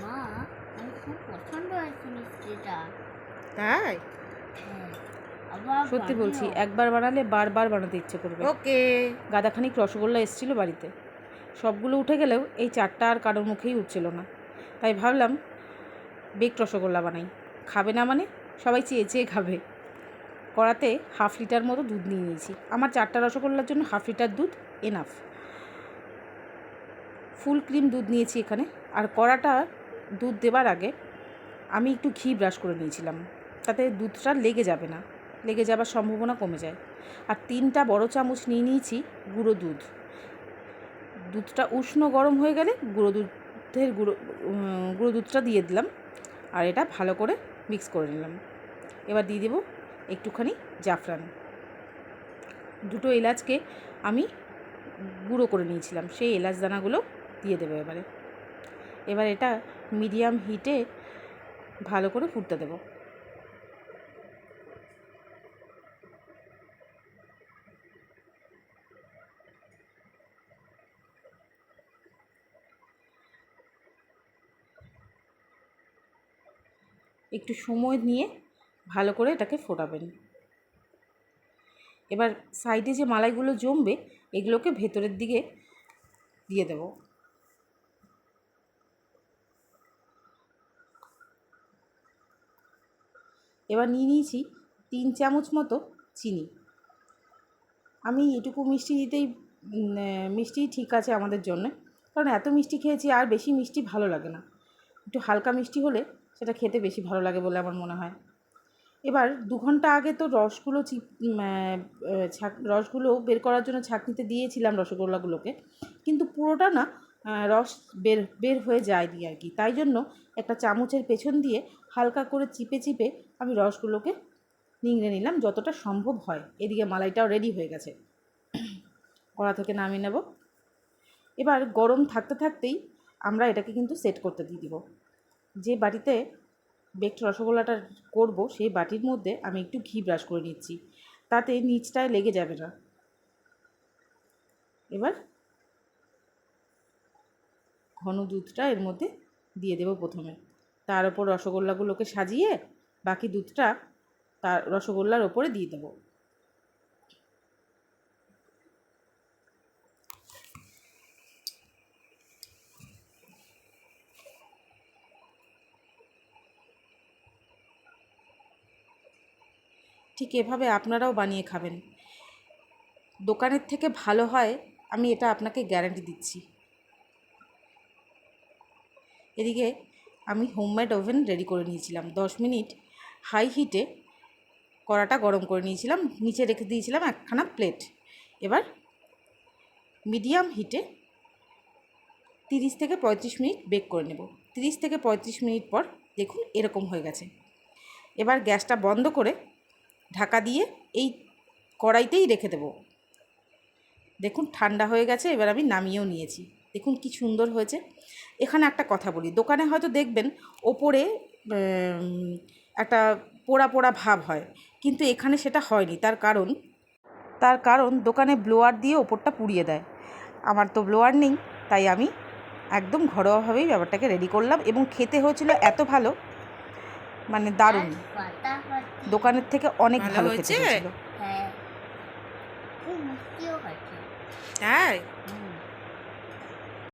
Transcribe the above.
মা, আমার খুব পছন্দ হয়েছে মিষ্টিটা। তাই হ্যাঁ, আবার সত্যি বলছি, বানিও। একবার বানালে বারবার বানাতে ইচ্ছে করবে। ওকে। গাদাখানিক রসগোল্লা এসেছিলো বাড়িতে, সবগুলো উঠে গেলেও এই চারটা আর কারোর মুখেই উঠছিল না। তাই ভাবলাম বেকড রসগোল্লা বানাই। খাবে না মানে সবাই চেয়ে চেয়ে খাবে। কড়াতে 1/2 লিটার মতো দুধ নিয়ে নিয়েছি। আমার 4টা রসগোল্লার জন্য 1/2 লিটার দুধ এনাফ। ফুল ক্রিম দুধ নিয়েছি এখানে। আর কড়াটা দুধ দেবার আগে আমি একটু ঘি ব্রাশ করে নিয়েছিলাম, তাতে দুধটা লেগে যাবে না, লেগে যাবার সম্ভাবনা কমে যায়। আর 3টা বড় চামচ নিয়ে নিয়েছি গুঁড়ো দুধ। দুধটা উষ্ণ গরম হয়ে গেলে গুঁড়ো দুধটা দিয়ে দিলাম, আর এটা ভালো করে মিক্স করে নিলাম। এবার দিয়ে দেবো একটুখানি জাফরান। 2টো এলাচকে আমি গুঁড়ো করে নিয়েছিলাম, সেই এলাচ দানাগুলো দিয়ে দেবো এবারে। এবার এটা মিডিয়াম হিটে ভালো করে ফুটতে দেবো। একটু সময় নিয়ে ভালো করে এটাকে ফোটাবেন। এবার সাইডে যে মালাইগুলো জমবে এগুলোকে ভেতরের দিকে দিয়ে দেব। এবার নিয়ে নিয়েছি 3 চামচ মতো চিনি। আমি এটুকু মিষ্টি দিতেই মিষ্টি ঠিক আছে আমাদের জন্য, কারণ এত মিষ্টি খেয়েছি আর বেশি মিষ্টি ভালো লাগে না। একটু হালকা মিষ্টি হলে সেটা খেতে বেশি ভালো লাগে বলে আমার মনে হয়। এবার 2 ঘন্টা আগে তো রসগুলো বের করার জন্য ছাঁকনিতে দিয়েছিলাম রসগোল্লাগুলোকে, কিন্তু পুরোটা না রস বের হয়ে যায়নি আর কি। তাই জন্য একটা চামচের পেছন দিয়ে হালকা করে চিপে চিপে আমি রসগুলোকে নিংড়ে নিলাম যতটা সম্ভব হয়। এদিকে মালাইটাও রেডি হয়ে গেছে, কড়া থেকে নামিয়ে নেব। এবার গরম থাকতে থাকতেই আমরা এটাকে কিন্তু সেট করতে দিয়ে দিব। যে বাটিতে বেকড রসগোল্লাটা করব সেই বাটির মধ্যে আমি একটু ঘি ব্রাশ করে নিচ্ছি, তাতে নিচটায় লেগে যাবে না। এবার ঘন দুধটা এর মধ্যে দিয়ে দেব প্রথমে, তার ওপর রসগোল্লাগুলোকে সাজিয়ে বাকি দুধটা তার রসগোল্লার ওপরে দিয়ে দেবো। ঠিক এভাবে আপনারাও বানিয়ে খাবেন, দোকানের থেকে ভালো হয়, আমি এটা আপনাকে গ্যারান্টি দিচ্ছি। এদিকে আমি হোমমেড ওভেন রেডি করে নিয়েছিলাম। 10 মিনিট হাই হিটে কড়াটা গরম করে নিয়েছিলাম, নিচে রেখে দিয়েছিলাম একখানা প্লেট। এবার মিডিয়াম হিটে 30 থেকে 35 মিনিট বেক করে নেব। 30 থেকে 35 মিনিট পর দেখুন এরকম হয়ে গেছে। এবার গ্যাসটা বন্ধ করে ঢাকা দিয়ে এই কড়াইতেই রেখে দেব। দেখুন ঠান্ডা হয়ে গেছে, এবার আমি নামিয়েও নিয়েছি। দেখুন কি সুন্দর হয়েছে। এখানে একটা কথা বলি, দোকানে হয়তো দেখবেন ওপরে একটা পোড়া পোড়া ভাব হয়, কিন্তু এখানে সেটা হয়নি। তার কারণ দোকানে ব্লোয়ার দিয়ে ওপরটা পুড়িয়ে দেয়। আমার তো ব্লোয়ার নেই, তাই আমি একদম ঘরোয়াভাবেই ব্যাপারটাকে রেডি করলাম, এবং খেতে হয়েছিল এত ভালো, মানে দারুণ। দোকানের থেকে অনেক ভালো ভালো খেতে হয়েছে? হয়েছিল। হ্যাঁ, খুব মিষ্টিও হয়েছে। তাই